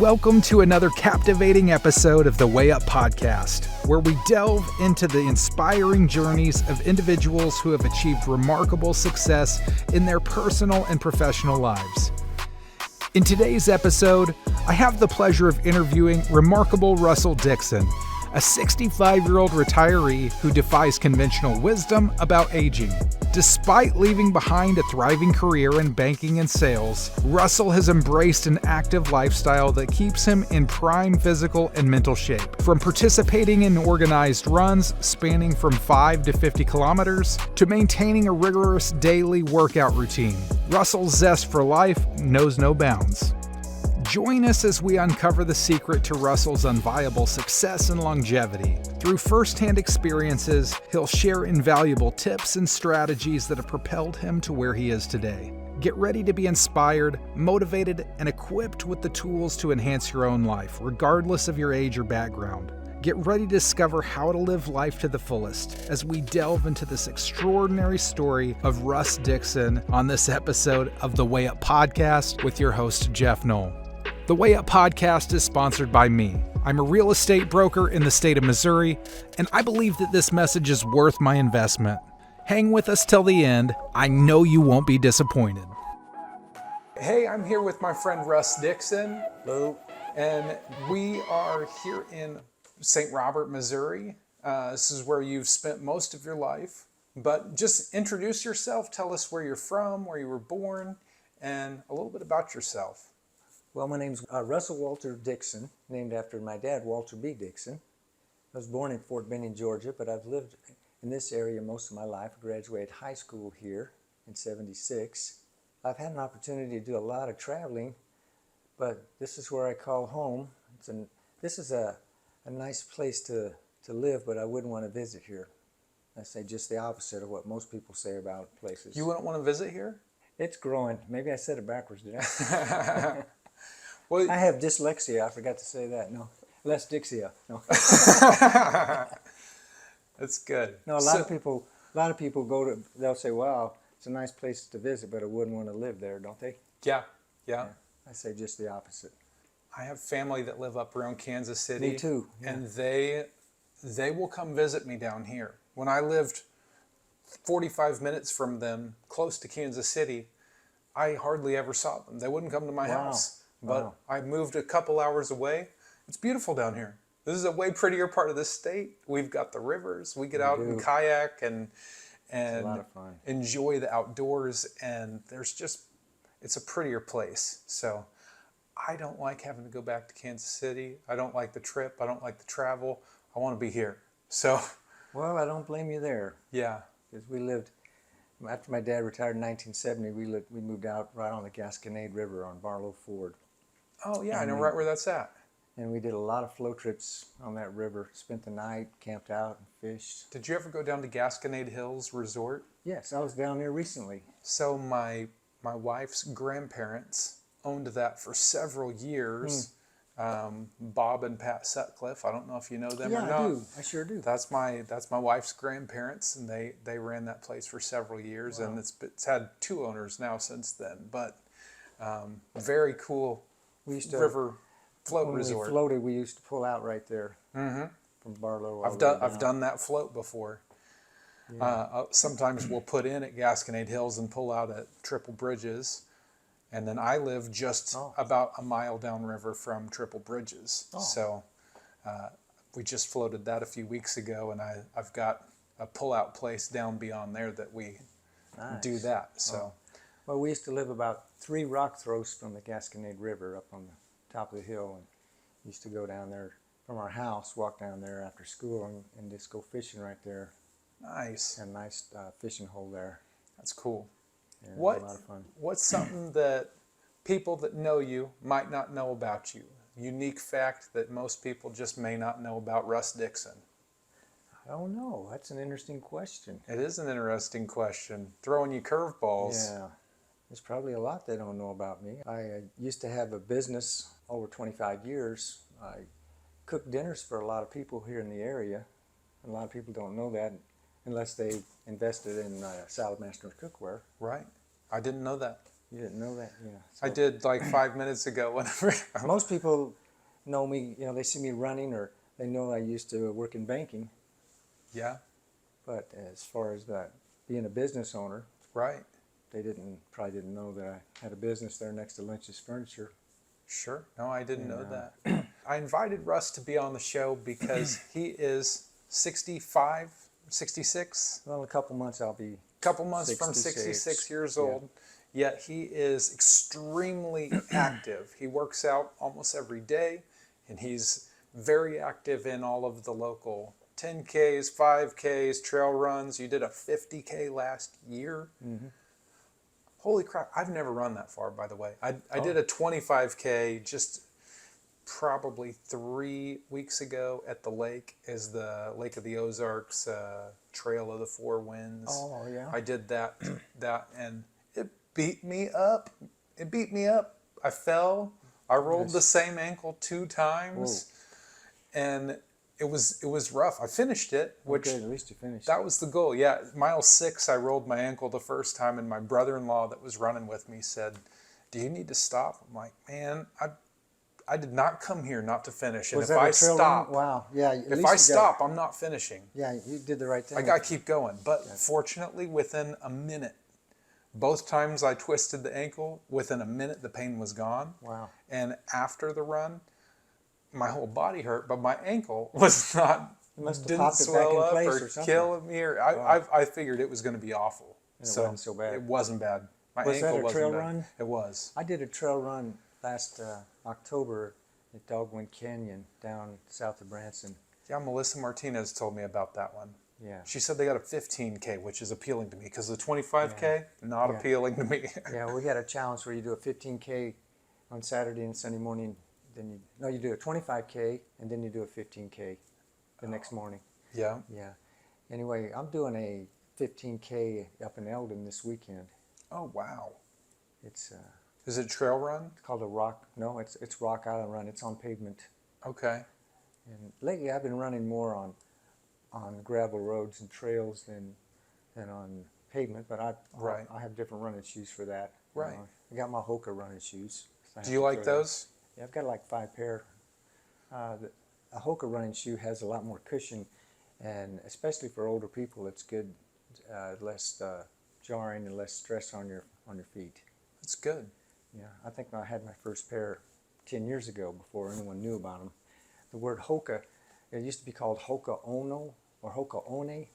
Welcome to another captivating episode of the Way Up Podcast, where we delve into the inspiring journeys of individuals who have achieved remarkable success in their personal and professional lives. In today's episode, I have the pleasure of interviewing remarkable Russel Dixon, a 65-year-old retiree who defies conventional wisdom about aging. Despite leaving behind a thriving career in banking and sales, Russel has embraced an active lifestyle that keeps him in prime physical and mental shape. From participating in organized runs spanning from 5 to 50 kilometers to maintaining a rigorous daily workout routine, Russel's zest for life knows no bounds. Join us as we uncover the secret to Russel's unviable success and longevity. Through first-hand experiences, he'll share invaluable tips and strategies that have propelled him to where he is today. Get ready to be inspired, motivated, and equipped with the tools to enhance your own life, regardless of your age or background. Get ready to discover how to live life to the fullest as we delve into this extraordinary story of Russ Dixon on this episode of the Way Up Podcast with your host, Geoff Knoll. The Way Up Podcast is sponsored by me. I'm a real estate broker in the state of Missouri, and I believe that this message is worth my investment. Hang with us till the end. I know you won't be disappointed. Hey, I'm here with my friend Russ Dixon. Hello. And we are here in St. Robert, Missouri. This is where you've spent most of your life. But just introduce yourself. Tell us where you're from, where you were born, and a little bit about yourself. Well, my name's Russel Walter Dixon, named after my dad, Walter B. Dixon. I was born in Fort Benning, Georgia, but I've lived in this area most of my life. I graduated high school here in '76. I've had an opportunity to do a lot of traveling, but this is where I call home. This is a nice place to live, but I wouldn't want to visit here. I say just the opposite of what most people say about places. You wouldn't want to visit here? It's growing. Maybe I said it backwards, did I? Well, I have dyslexia. I forgot to say that. No, less Dixia. No. That's good. No, a lot of people go to. They'll say, "Wow, it's a nice place to visit," but I wouldn't want to live there, don't they? Yeah. I say just the opposite. I have family that live up around Kansas City. Me too. Yeah. And they will come visit me down here. When I lived 45 minutes from them, close to Kansas City, I hardly ever saw them. They wouldn't come to my house. But I moved a couple hours away. It's beautiful down here. This is a way prettier part of the state. We've got the rivers. We get out and kayak and a lot of fun. Enjoy the outdoors. And it's a prettier place. So I don't like having to go back to Kansas City. I don't like the trip. I don't like the travel. I want to be here. So. Well, I don't blame you there. Yeah. Because we lived, after my dad retired in 1970, we moved out right on the Gasconade River on Barlow Ford. Oh, yeah, I know right where that's at. And we did a lot of flow trips on that river, spent the night, camped out, and fished. Did you ever go down to Gasconade Hills Resort? Yes, I was down there recently. So my wife's grandparents owned that for several years. Bob and Pat Sutcliffe. I don't know if you know them or not. Yeah, I do. I sure do. That's my wife's grandparents, and they ran that place for several years, and it's had 2 owners now since then. But very cool. We used to river float when resort. We floated, we used to pull out right there from Barlow. I've done that float before. Yeah. Sometimes we'll put in at Gasconade Hills and pull out at Triple Bridges. And then I live just about a mile downriver from Triple Bridges. So we just floated that a few weeks ago, and I've got a pull-out place down beyond there that we do that. So, well, we used to live about 3 rock throws from the Gasconade River up on the top of the hill, and used to go down there from our house, walk down there after school, and just go fishing right there. Nice. And a nice fishing hole there. That's cool. Yeah, it was a lot of fun. What's something that people that know you might not know about you? Unique fact that most people just may not know about Russ Dixon? I don't know. That's an interesting question. It is an interesting question. Throwing you curveballs. Yeah. There's probably a lot they don't know about me. I used to have a business over 25 years. I cooked dinners for a lot of people here in the area. And a lot of people don't know that unless they invested in Salad Master's cookware. Right. I didn't know that. You didn't know that? Yeah. I did like 5 minutes ago whenever. Most people know me, they see me running, or they know I used to work in banking. Yeah. But as far as that being a business owner, Right. they probably didn't know that I had a business there next to Lynch's Furniture. Sure. No, I didn't know that. I invited Russ to be on the show because he is 65, 66. Well, in a couple months I'll be Couple months from 66. 66 years old. Yet he is extremely active. He works out almost every day, and he's very active in all of the local 10Ks, 5Ks, trail runs. You did a 50K last year. Mm-hmm. Holy crap, I've never run that far, by the way. I did a 25K just probably 3 weeks ago at the lake, is the Lake of the Ozarks Trail of the Four Winds. Oh, yeah. I did that, and it beat me up. It beat me up. I fell. I rolled the same ankle 2 times. Whoa. And it was rough. I finished it, which at least you finished. That was the goal. Yeah, mile 6, I rolled my ankle the first time, and my brother-in-law that was running with me said, "Do you need to stop?" I'm like, "Man, I did not come here not to finish. And was if that I a trail stop, run? Wow, yeah. if I stop, I'm not finishing. Yeah, you did the right thing. I got to keep going." But fortunately, within a minute, both times I twisted the ankle, within a minute the pain was gone. Wow. And after the run, my whole body hurt, but my ankle was not. Didn't swell up or kill me. I figured it was going to be awful. And it wasn't so bad. It wasn't bad. My was ankle that a wasn't trail bad. run? It was. I did a trail run last October at Dogwood Canyon down south of Branson. Yeah, Melissa Martinez told me about that one. Yeah. She said they got a 15K, which is appealing to me, because the 25K, not appealing to me. Yeah, we had a challenge where you do a 15K on Saturday and Sunday morning. Then you do a 25K, and then you do a 15K the next morning. Yeah. Yeah. Anyway, I'm doing a 15K up in Eldon this weekend. Oh, wow. It's is it a trail run? It's called a rock. No, it's Rock Island Run. It's on pavement. Okay. And lately, I've been running more on gravel roads and trails than on pavement. But I have different running shoes for that. Right. I got my Hoka running shoes. So do you like those? Yeah, I've got like 5 pair. A Hoka running shoe has a lot more cushion, and especially for older people, it's good, less jarring and less stress on your feet. That's good. Yeah, I think I had my first pair 10 years ago before anyone knew about them. The word Hoka, it used to be called Hoka Ono or Hoka One.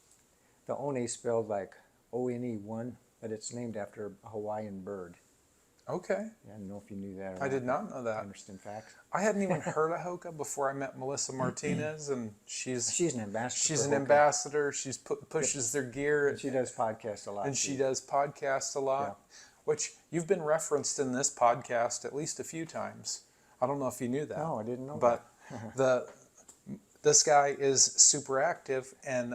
The One is spelled like O-N-E-1, but it's named after a Hawaiian bird. Okay. Yeah, I don't know if you knew that or not. I did not know that. Interesting fact. I hadn't even heard of Hoka before I met Melissa Martinez, and she's an ambassador. She's an ambassador. She's pushes their gear. And she does podcasts a lot. And she does podcasts a lot, which you've been referenced in this podcast at least a few times. I don't know if you knew that. No, I didn't know that. But this guy is super active, and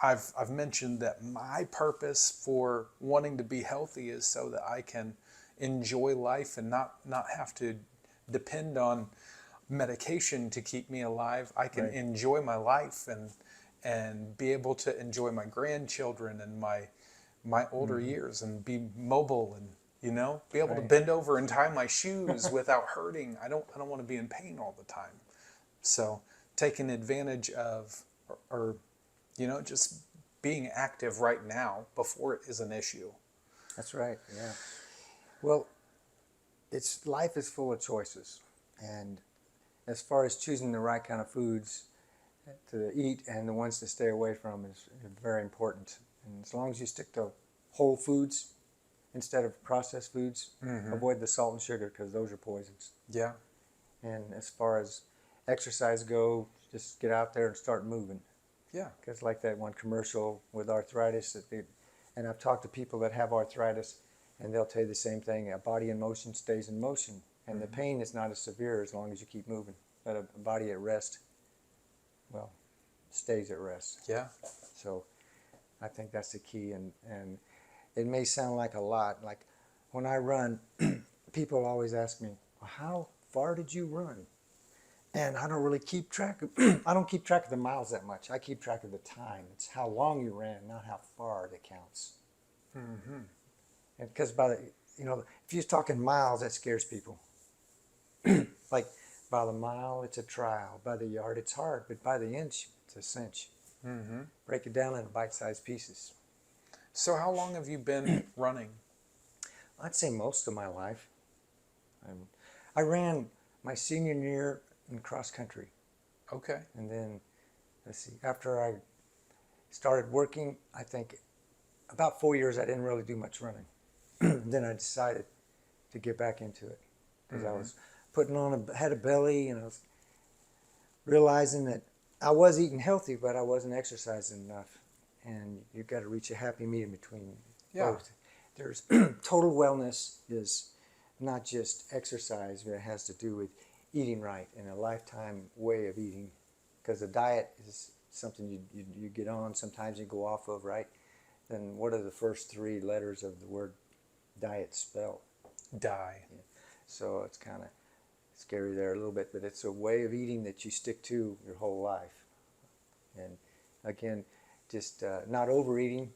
I've mentioned that my purpose for wanting to be healthy is so that I can enjoy life and not have to depend on medication to keep me alive. I can enjoy my life and be able to enjoy my grandchildren and my older years and be mobile and be able to bend over and tie my shoes without hurting. I don't want to be in pain all the time. So taking advantage of or just being active right now before it is an issue. That's right. Yeah. Well, life is full of choices, and as far as choosing the right kind of foods to eat and the ones to stay away from is very important. And as long as you stick to whole foods instead of processed foods, avoid the salt and sugar because those are poisons. Yeah. And as far as exercise go, just get out there and start moving. Yeah. Because like that one commercial with arthritis, and I've talked to people that have arthritis, and they'll tell you the same thing. A body in motion stays in motion. And the pain is not as severe as long as you keep moving. But a body at rest, well, stays at rest. Yeah. So I think that's the key. And it may sound like a lot. Like when I run, people always ask me, well, how far did you run? And I don't really keep track of, I don't keep track of the miles that much. I keep track of the time. It's how long you ran, not how far that counts. Mm-hmm. And because if you're talking miles, that scares people. Like, by the mile, it's a trial. By the yard, it's hard. But by the inch, it's a cinch. Mm-hmm. Break it down into bite-sized pieces. So how long have you been running? I'd say most of my life. I ran my senior year in cross country. Okay. And then, let's see, after I started working, I think about 4 years I didn't really do much running. Then I decided to get back into it because I was had a belly, and I was realizing that I was eating healthy, but I wasn't exercising enough. And you've got to reach a happy medium between both. There's total wellness is not just exercise, but it has to do with eating right and a lifetime way of eating. Because a diet is something you get on, sometimes you go off of, right? Then what are the first 3 letters of the word diet spell? Die. Yeah. So it's kind of scary there a little bit, but it's a way of eating that you stick to your whole life. And again, just not overeating.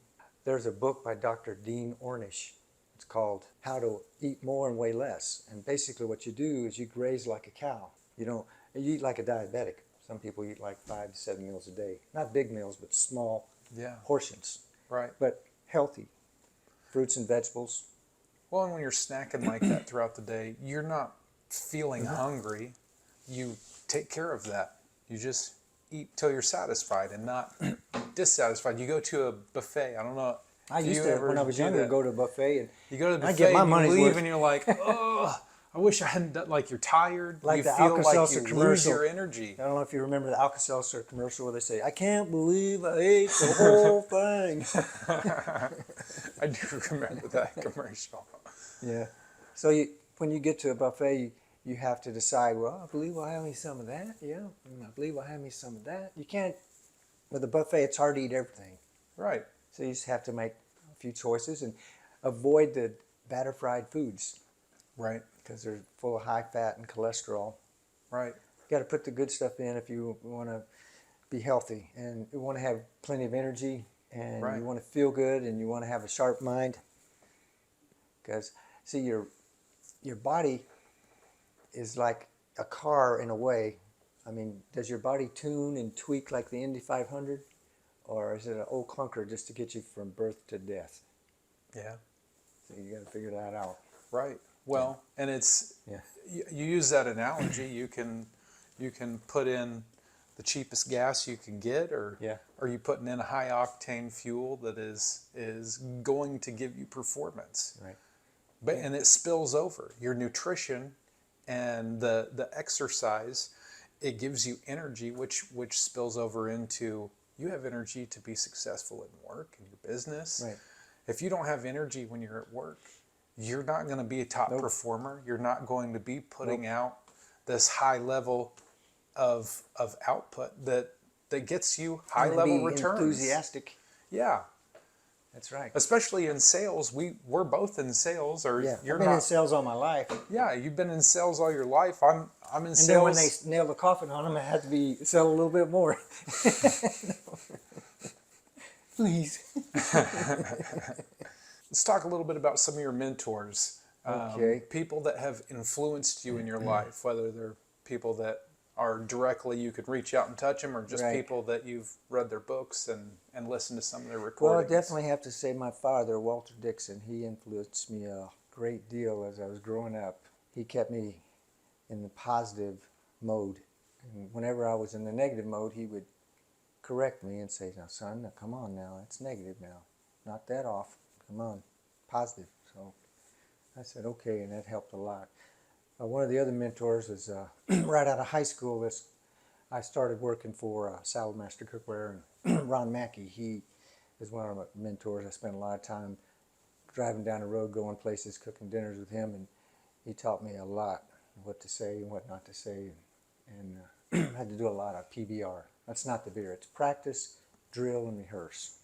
There's a book by Dr. Dean Ornish. It's called How to Eat More and Weigh Less. And basically what you do is you graze like a cow. You eat like a diabetic. Some people eat like 5 to 7 meals a day. Not big meals, but small portions. Right. But healthy. Fruits and vegetables. Well, and when you're snacking like that throughout the day, you're not feeling hungry. You take care of that. You just eat till you're satisfied and not dissatisfied. You go to a buffet. I don't know. I used to, when I was younger, go to a buffet. And you go to the I buffet get my and you money's leave worth. and you're like, oh, I wish I hadn't done, like you're tired. Like you the feel like Alka-Seltzer you commercial. lose your energy. I don't know if you remember the Alka-Seltzer commercial where they say, I can't believe I ate the whole thing. I do remember that commercial. Yeah. So when you get to a buffet, you have to decide, well, I believe I'll have me some of that. Yeah. I believe I'll have me some of that. You can't, with a buffet, it's hard to eat everything. Right. So you just have to make a few choices and avoid the batter fried foods. Right. Because they're full of high fat and cholesterol. Right. You got to put the good stuff in if you want to be healthy, and you want to have plenty of energy, and you want to feel good, and you want to have a sharp mind. Because see, your body is like a car in a way. I mean, does your body tune and tweak like the Indy 500, or is it an old clunker just to get you from birth to death? Yeah. So you got to figure that out. Right. Well, and it's you use that analogy. You can put in the cheapest gas you can get, or are you putting in a high octane fuel that is going to give you performance? Right. But and it spills over your nutrition and the exercise. It gives you energy, which spills over into you have energy to be successful in work and your business. Right. If you don't have energy when you're at work, you're not going to be a top performer. You're not going to be putting out this high level of output that gets you high level returns. Enthusiastic. Yeah. That's right. Especially in sales. We're both in sales, or you're I've been in sales all my life. Yeah, you've been in sales all your life. I'm in and sales. And then when they nail the coffin on them, I had to sell a little bit more. Please. Let's talk a little bit about some of your mentors. Okay. People that have influenced you in your life, whether they're people that are directly you could reach out and touch them, or just people that you've read their books and listened to some of their recordings. Well, I definitely have to say my father, Walter Dixon. He influenced me a great deal as I was growing up. He kept me in the positive mode. And whenever I was in the negative mode, he would correct me and say, now, son, now, come on now. It's negative now. Not that off. Come on. Positive. So I said, okay, and that helped a lot. One of the other mentors was right out of high school. I started working for Saddlemaster Cookware, and Ron Mackey. He is one of my mentors. I spent a lot of time driving down the road, going places, cooking dinners with him, and he taught me a lot what to say and what not to say, and I had to do a lot of PBR. That's not the beer. It's practice, drill, and rehearse.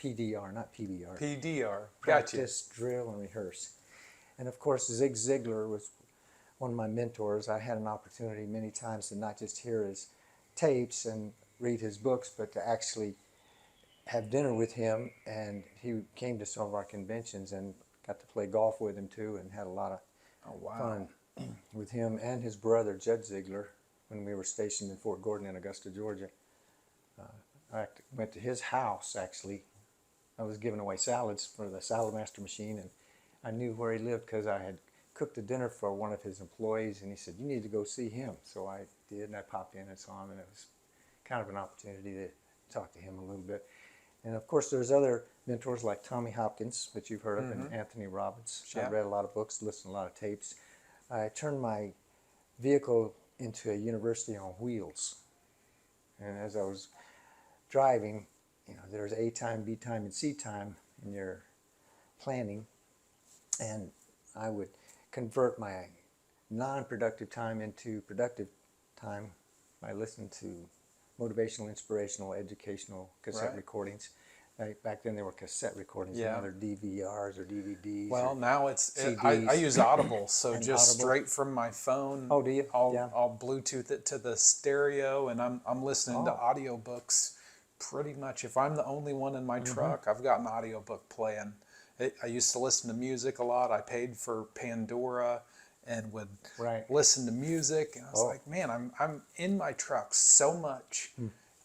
PDR, not PBR. PDR. Practice, drill, and rehearse. And of course, Zig Ziglar was one of my mentors. I had an opportunity many times to not just hear his tapes and read his books, but to actually have dinner with him. And he came to some of our conventions and got to play golf with him too, and had a lot of fun with him and his brother, Judge Ziegler, when we were stationed in Fort Gordon in Augusta, Georgia. I went to his house, actually. I was giving away salads for the Salad Master machine, and I knew where he lived because I had cooked a dinner for one of his employees, and he said, "You need to go see him." So I did, and I popped in and saw him, and it was kind of an opportunity to talk to him a little bit. And of course, there's other mentors like Tommy Hopkins, which you've heard of, and Anthony Robbins. Yeah. I read a lot of books, listened to a lot of tapes. I turned my vehicle into a university on wheels. And as I was driving, there's A time, B time, and C time in your planning. And I would convert my non-productive time into productive time by listening to motivational, inspirational, educational cassette recordings. Back then they were cassette recordings. Now they're DVRs or DVDs. Well, now it's CDs. I use Audible, so And just Audible. straight from my phone. Oh, do you? I'll Bluetooth it to the stereo, and I'm listening to audiobooks pretty much. If I'm the only one in my truck, I've got an audiobook playing. I used to listen to music a lot. I paid for Pandora and would listen to music. And I was like, man, I'm in my truck so much,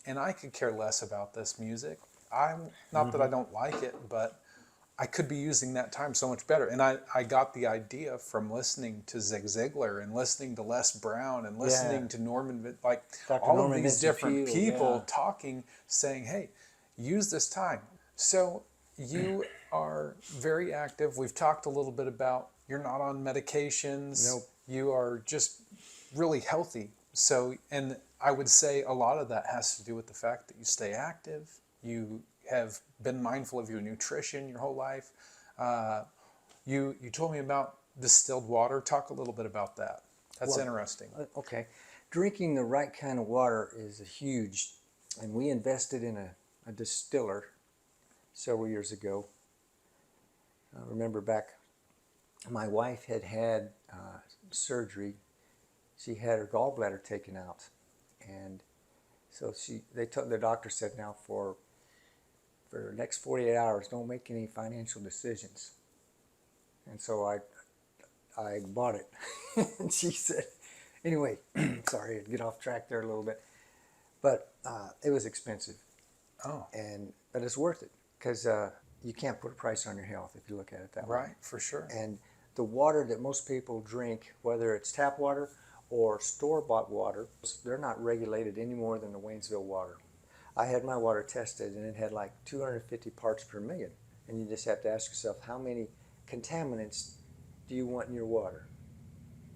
and I could care less about this music. I'm not that I don't like it, but I could be using that time so much better. And I got the idea from listening to Zig Ziglar and listening to Les Brown and listening to Norman, like Dr. all Norman of these Vincent different Peale, people talking, saying, hey, use this time. So you are very active. We've talked a little bit about you're not on medications. Nope. You are just really healthy. So, and I would say a lot of that has to do with the fact that you stay active. You have been mindful of your nutrition your whole life. You told me about distilled water. Talk a little bit about that. That's interesting. Okay. Drinking the right kind of water is huge. And we invested in a distiller several years ago. I remember back, my wife had surgery. She had her gallbladder taken out. And so the doctor said, now for the next 48 hours, don't make any financial decisions. And so I bought it. And she said, anyway, sorry to get off track there a little bit, but it was expensive. But it's worth it, because you can't put a price on your health if you look at it that way. Right, for sure. And the water that most people drink, whether it's tap water or store-bought water, they're not regulated any more than the Waynesville water. I had my water tested, and it had like 250 parts per million. And you just have to ask yourself, how many contaminants do you want in your water?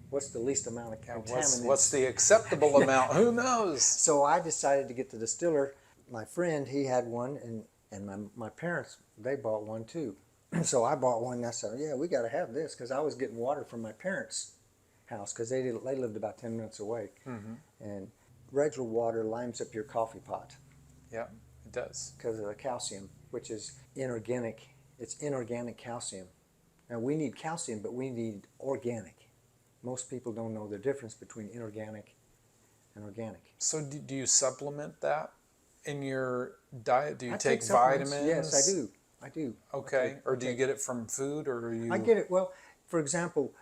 What's the least amount of contaminants? What's the acceptable amount? Who knows? So I decided to get the distiller. My friend, he had one, and my parents, they bought one too. So I bought one, and I said, yeah, we got to have this, because I was getting water from my parents' house, because they lived about 10 minutes away. And regular water limes up your coffee pot. Yeah, it does. Because of the calcium, which is inorganic. It's inorganic calcium. Now, we need calcium, but we need organic. Most people don't know the difference between inorganic and organic. So do you supplement that in your diet? Do you I take supplements. vitamins? Yes, I do. Okay. Or do you get it from food, or are you? I get it. Well, for example,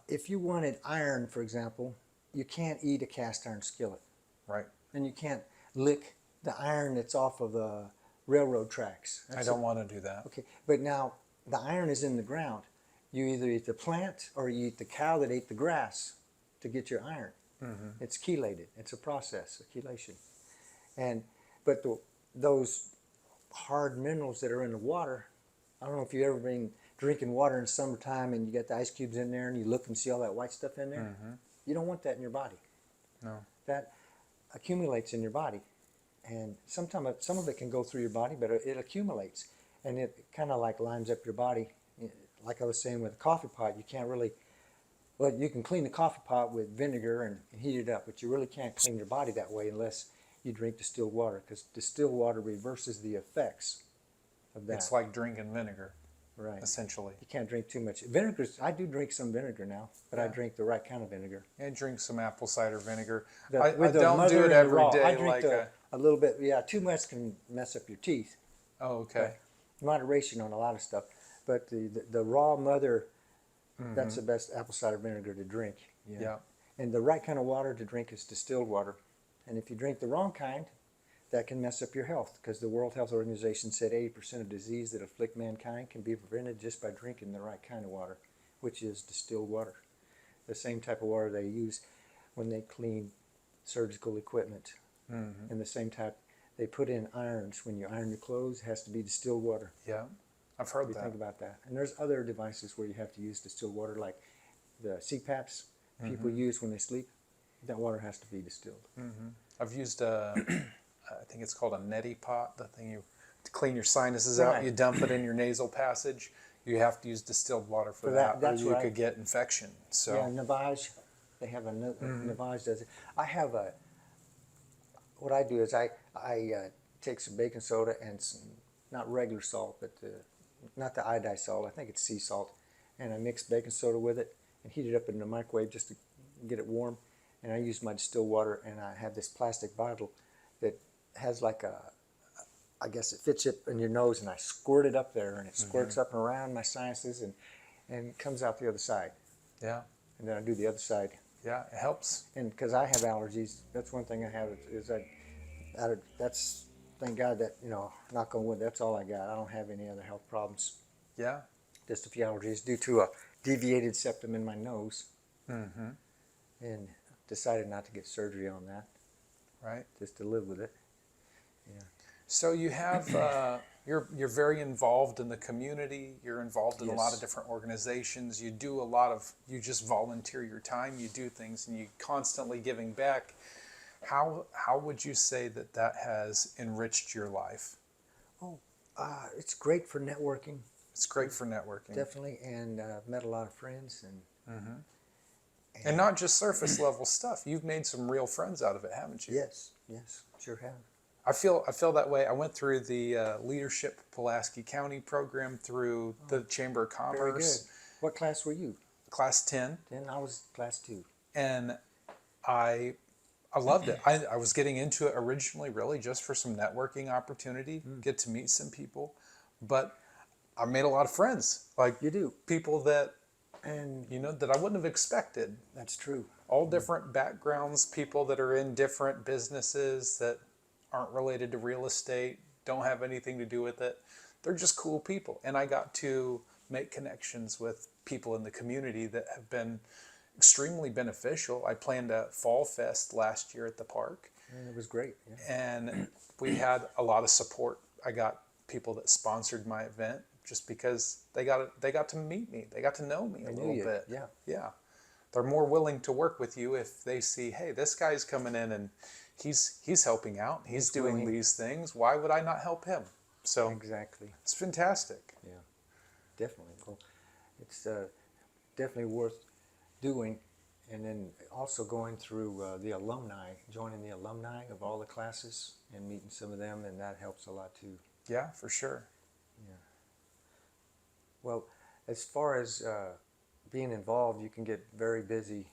if you wanted iron, for example, you can't eat a cast iron skillet. Right. And you can't lick the iron that's off of the railroad tracks. I don't want to do that. Okay, but now the iron is in the ground. You either eat the plant or you eat the cow that ate the grass to get your iron. It's chelated. It's a process of chelation. But those hard minerals that are in the water, I don't know if you've ever been drinking water in summertime and you got the ice cubes in there and you look and see all that white stuff in there. You don't want that in your body. No. That accumulates in your body. And sometimes some of it can go through your body, but it accumulates. And it kind of like lines up your body. Like I was saying with a coffee pot, you can't really, well, you can clean the coffee pot with vinegar and heat it up, but you really can't clean your body that way unless you drink distilled water, because distilled water reverses the effects of that. It's like drinking vinegar, right? Essentially. You can't drink too much. Vinegar, I do drink some vinegar now, but I drink the right kind of vinegar. I drink some apple cider vinegar. I don't do it every day. I drink a little bit. Yeah, too much can mess up your teeth. Oh, okay. But moderation on a lot of stuff. But the raw mother, that's the best apple cider vinegar to drink. Yeah. And the right kind of water to drink is distilled water. And if you drink the wrong kind, that can mess up your health, because the World Health Organization said 80% of disease that afflict mankind can be prevented just by drinking the right kind of water, which is distilled water. The same type of water they use when they clean surgical equipment. And the same type they put in irons. When you iron your clothes, it has to be distilled water. Yeah. I've heard You that. think about that. And there's other devices where you have to use distilled water, like the CPAPs people use when they sleep. That water has to be distilled. I've used I think it's called a neti pot, the thing to clean your sinuses out. Right. You dump it in your nasal passage. You have to use distilled water for that, that's or you right. could get infection. So Yeah, Navage, they have a Navage does it. I have what I do is I take some baking soda and some, not regular salt, but not the iodized salt, I think it's sea salt, and I mix baking soda with it and heat it up in the microwave just to get it warm. And I use my distilled water, and I have this plastic bottle that has like I guess it fits up in your nose, and I squirt it up there, and it squirts up and around my sinuses and comes out the other side. yeah, And then I do the other side. yeah, it helps. And because I have allergies, that's one thing I have is that's, thank God that, knock on wood, that's all I got. I don't have any other health problems. Yeah, Just a few allergies due to a deviated septum in my nose. And decided not to get surgery on that, right. just to live with it. So you have you're very involved in the community. You're involved in a lot of different organizations. You do you just volunteer your time. You do things, and you constantly giving back. How would you say that has enriched your life? Oh, it's great for networking. It's great for networking. Definitely, and I've met a lot of friends, and not just surface level stuff. You've made some real friends out of it, haven't you? Yes, sure have. I feel that way. I went through the Leadership Pulaski County program through the Chamber of Commerce. Very good. What class were you? Class 10. Then I was class 2. And I loved it. I was getting into it originally really just for some networking opportunity, get to meet some people. But I made a lot of friends. Like You do. people that And that I wouldn't have expected. that's true. All different backgrounds, people that are in different businesses that aren't related to real estate, don't have anything to do with it. They're just cool people. And I got to make connections with people in the community that have been extremely beneficial. I planned a fall fest last year at the park. And it was great. Yeah. And we had a lot of support. I got people that sponsored my event just because they got to meet me. They got to know me a little bit. Yeah. Yeah. They're more willing to work with you if they see, hey, this guy's coming in and he's helping out. He's doing willing. these things. Why would I not help him? So Exactly. it's fantastic. Yeah. Definitely. Well, it's definitely worth doing. And then also going through the alumni, joining the alumni of all the classes and meeting some of them, and that helps a lot too. Yeah, for sure. Yeah. Well, as far as being involved, you can get very busy.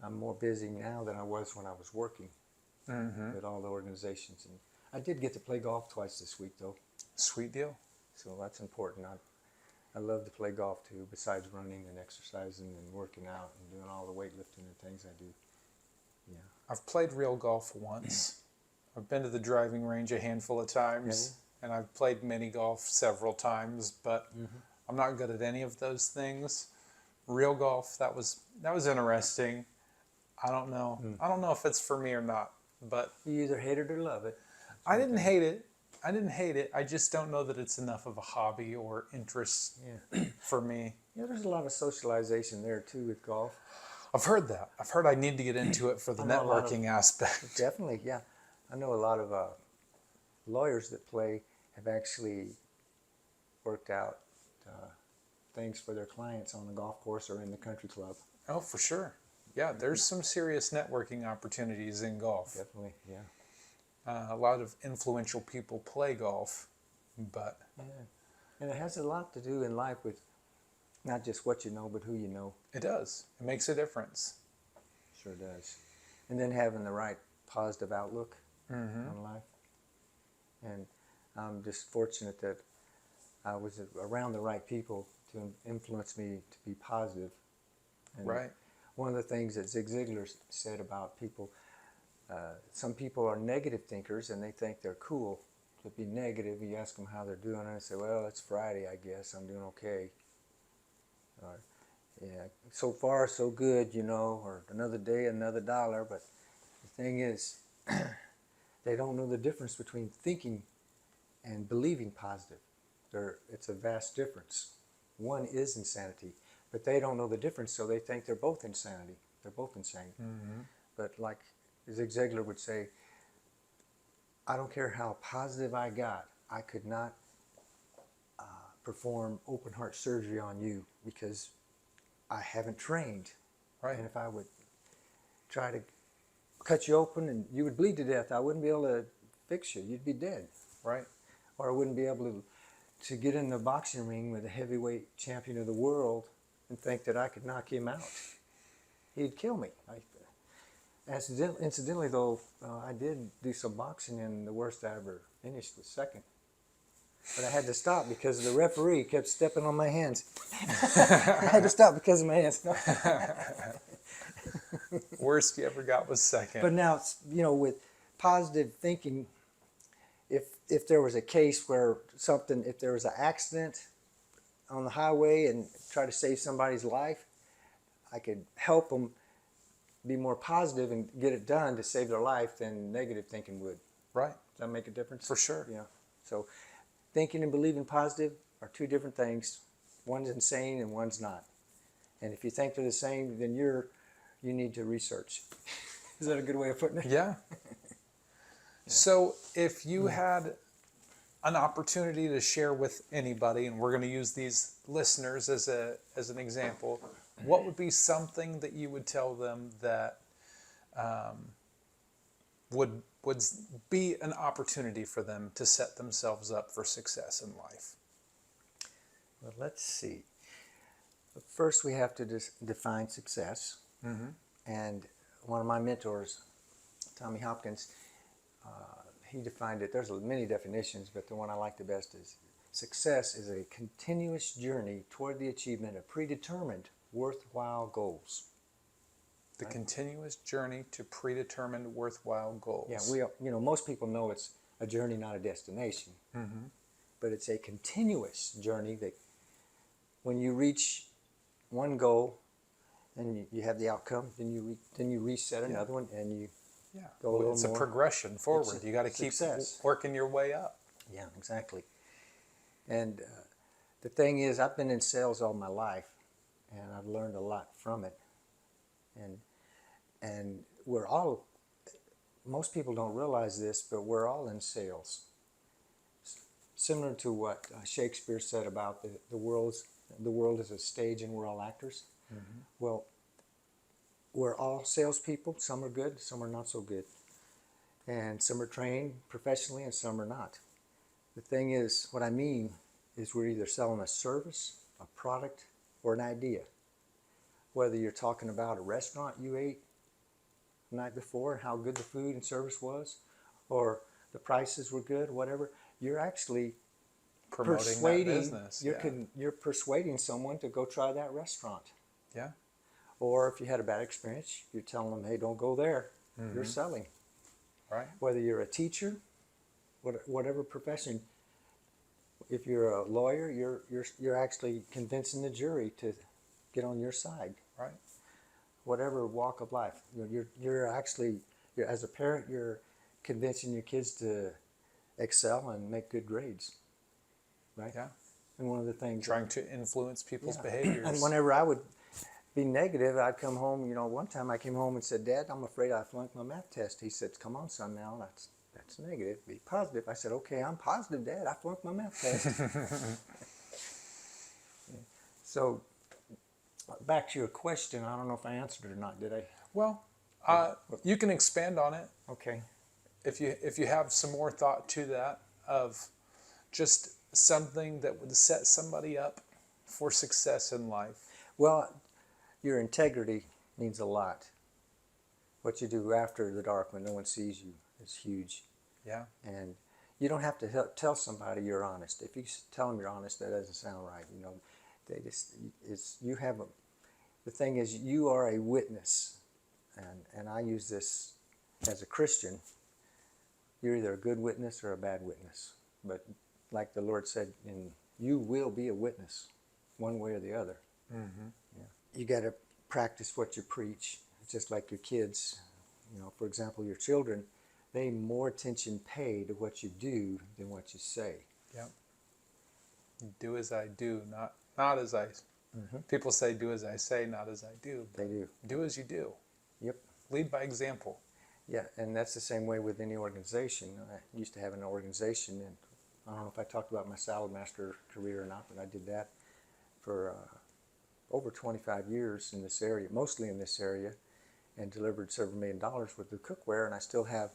I'm more busy now than I was when I was working with all the organizations. And I did get to play golf twice this week, though, Sweet deal. so that's important. I love to play golf too, besides running and exercising and working out and doing all the weightlifting and things I do. Yeah. I've played real golf once. I've been to the driving range a handful of times, and I've played mini golf several times, but I'm not good at any of those things. Real golf, that was interesting. I don't know. I don't know if it's for me or not, but You either hate it or love it. I didn't hate it. I just don't know that it's enough of a hobby or interest for me. Yeah, there's a lot of socialization there too with golf. I've heard that. I've heard I need to get into it for the I know a lot of- networking aspect. Definitely, yeah. I know a lot of lawyers that play have actually worked out things for their clients on the golf course or in the country club. Oh, for sure. Yeah, there's some serious networking opportunities in golf. Definitely, yeah. A lot of influential people play golf, but Yeah. And it has a lot to do in life with not just what you know, but who you know. it does. It makes a difference. Sure does. And then having the right positive outlook on life. And I'm just fortunate that I was around the right people to influence me to be positive. And Right. one of the things that Zig Ziglar said about people, some people are negative thinkers and they think they're cool to be negative. You ask them how they're doing and they say, well, it's Friday, I guess, I'm doing okay. Or, yeah, so far so good, you know, or another day, another dollar. But the thing is, they don't know the difference between thinking and believing positive. It's a vast difference. One is insanity, but they don't know the difference, so they think they're both insanity. They're both insane. Mm-hmm. But like Zig Ziglar would say, I don't care how positive I got, I could not perform open heart surgery on you because I haven't trained. Right. And if I would try to cut you open and you would bleed to death, I wouldn't be able to fix you. You'd be dead. Right. Or I wouldn't be able to get in the boxing ring with a heavyweight champion of the world and think that I could knock him out. He'd kill me. Incidentally, though, I did do some boxing, and the worst I ever finished was second. But I had to stop because the referee kept stepping on my hands. I had to stop because of my hands. Worst you ever got was second. But now, you know, with positive thinking, if there was a case where if there was an accident on the highway and try to save somebody's life, I could help them be more positive and get it done to save their life than negative thinking would. Right. Does that make a difference? For sure. Yeah. So thinking and believing positive are two different things. One's insane and one's not. And if you think they're the same, then you need to research. Is that a good way of putting it? Yeah. So if you had an opportunity to share with anybody, and we're going to use these listeners as an example, what would be something that you would tell them that would be an opportunity for them to set themselves up for success in life? Well, let's see. First, we have to define success. Mm-hmm. And one of my mentors, Tommy Hopkins, he defined it. There's many definitions, but the one I like the best is success is a continuous journey toward the achievement of predetermined, worthwhile goals. The continuous journey to predetermined, worthwhile goals. Yeah, most people know it's a journey, not a destination. Mm-hmm. But it's a continuous journey that when you reach one goal and you have the outcome, then you reset another one and you go a little it's more. a progression forward. You got to keep working your way up. Yeah, exactly. And the thing is, I've been in sales all my life, and I've learned a lot from it. And most people don't realize this, but we're all in sales. Similar to what Shakespeare said about the world is a stage and we're all actors. Mm-hmm. Well, we're all salespeople. Some are good, some are not so good. And some are trained professionally and some are not. The thing is, what I mean is we're either selling a service, a product, or an idea. Whether you're talking about a restaurant you ate the night before and how good the food and service was, or the prices were good, whatever, you're actually promoting that business. You're persuading someone to go try that restaurant. Yeah. Or if you had a bad experience, you're telling them, hey, don't go there. Mm-hmm. You're selling. Right. Whether you're a teacher, whatever profession, if you're a lawyer, you're actually convincing the jury to get on your side. Right. Whatever walk of life, you're as a parent, you're convincing your kids to excel and make good grades. Right. Yeah. And one of the things trying to influence people's behaviors. And whenever I would be negative, I'd come home. One time I came home and said, "Dad, I'm afraid I flunked my math test." He said, "Come on, son, now that's negative. Be positive." I said, "Okay, I'm positive, Dad. I flunked my math test." So, back to your question. I don't know if I answered it or not. Did I? Well, you can expand on it. Okay. If you have some more thought to that of just something that would set somebody up for success in life. Well, your integrity means a lot. What you do after the dark when no one sees you is huge. Yeah. And you don't have to tell somebody you're honest. If you tell them you're honest, that doesn't sound right. You know, they just you have a. The thing is, you are a witness, and I use this as a Christian. You're either a good witness or a bad witness. But like the Lord said, you will be a witness, one way or the other. Mm-hmm. Yeah. You got to practice what you preach. It's just like your kids. You know, for example, your children, they more attention pay to what you do than what you say. Yep. Do as I do, not as I. Mm-hmm. People say, do as I say, not as I do. They do. Do as you do. Yep. Lead by example. Yeah, and that's the same way with any organization. I used to have an organization, and I don't know if I talked about my salad master career or not, but I did that for over 25 years in this area, mostly in this area, and delivered several $1 million worth of cookware, and I still have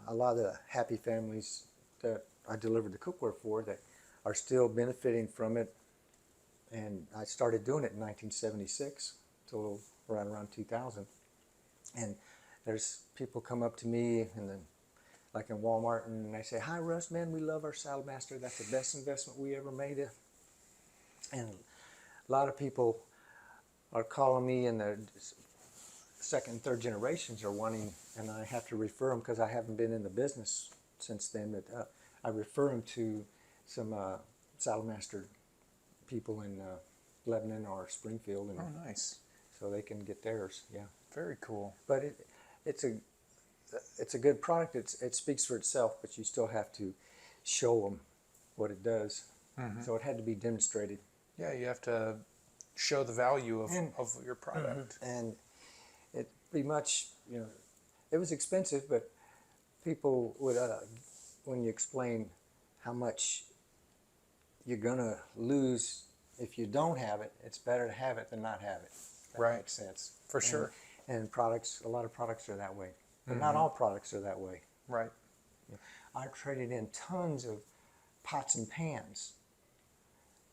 a lot of the happy families that I delivered the cookware for that are still benefiting from it. And I started doing it in 1976 till around 2000. And there's people come up to me, and then, like in Walmart, and they say, "Hi, Russ, man, we love our Salad Master. That's the best investment we ever made." And a lot of people are calling me, and the second and third generations are wanting, and I have to refer them because I haven't been in the business since then. But I refer them to some Salad Master people in Lebanon or Springfield, and oh, nice. So they can get theirs. Yeah, very cool. But it's a good product. It speaks for itself, but you still have to show them what it does. Mm-hmm. So it had to be demonstrated. Yeah, you have to show the value of your product. Mm-hmm. And it pretty much, you know, it was expensive, but people would when you explain how much you're gonna lose if you don't have it, it's better to have it than not have it. That right. Makes sense. For sure. And products, a lot of products are that way. But not all products are that way. Right. Yeah. I traded in tons of pots and pans.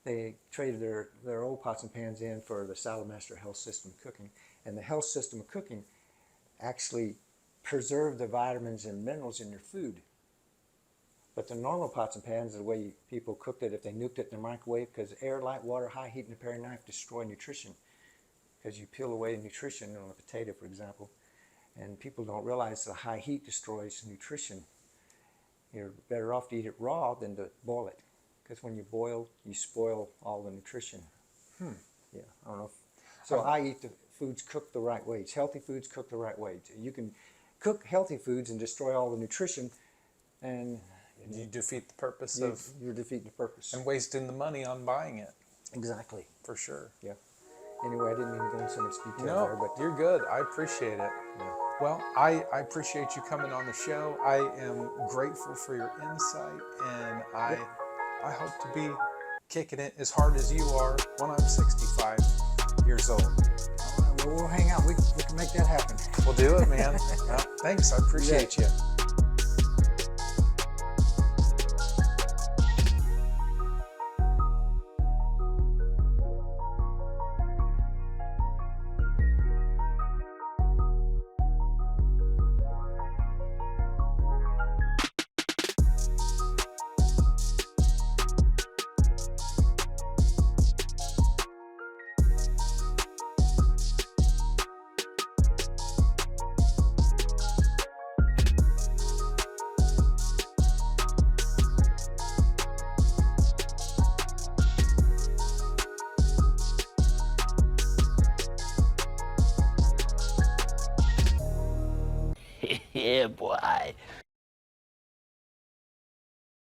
They traded their old pots and pans in for the Salad Master Health System of Cooking. And the Health System of Cooking actually preserved the vitamins and minerals in your food. But the normal pots and pans, the way people cooked it, if they nuked it in the microwave, because air, light, water, high heat, and a paring knife destroy nutrition. Because you peel away nutrition on a potato, for example. And people don't realize that high heat destroys nutrition. You're better off to eat it raw than to boil it. Because when you boil, you spoil all the nutrition. Yeah, I don't know. So I eat the foods cooked the right way. It's healthy foods cooked the right way. You can cook healthy foods and destroy all the nutrition, and you defeat the purpose you're defeating the purpose. And wasting the money on buying it. Exactly. For sure. Yeah. Anyway, I didn't mean to go into so much detail there, but you're good. I appreciate it. Yeah. Well, I appreciate you coming on the show. I am grateful for your insight, and I hope to be kicking it as hard as you are when I'm 65 years old. Well, we'll hang out. We can make that happen. We'll do it, man. Well, thanks. I appreciate you. Yeah, boy.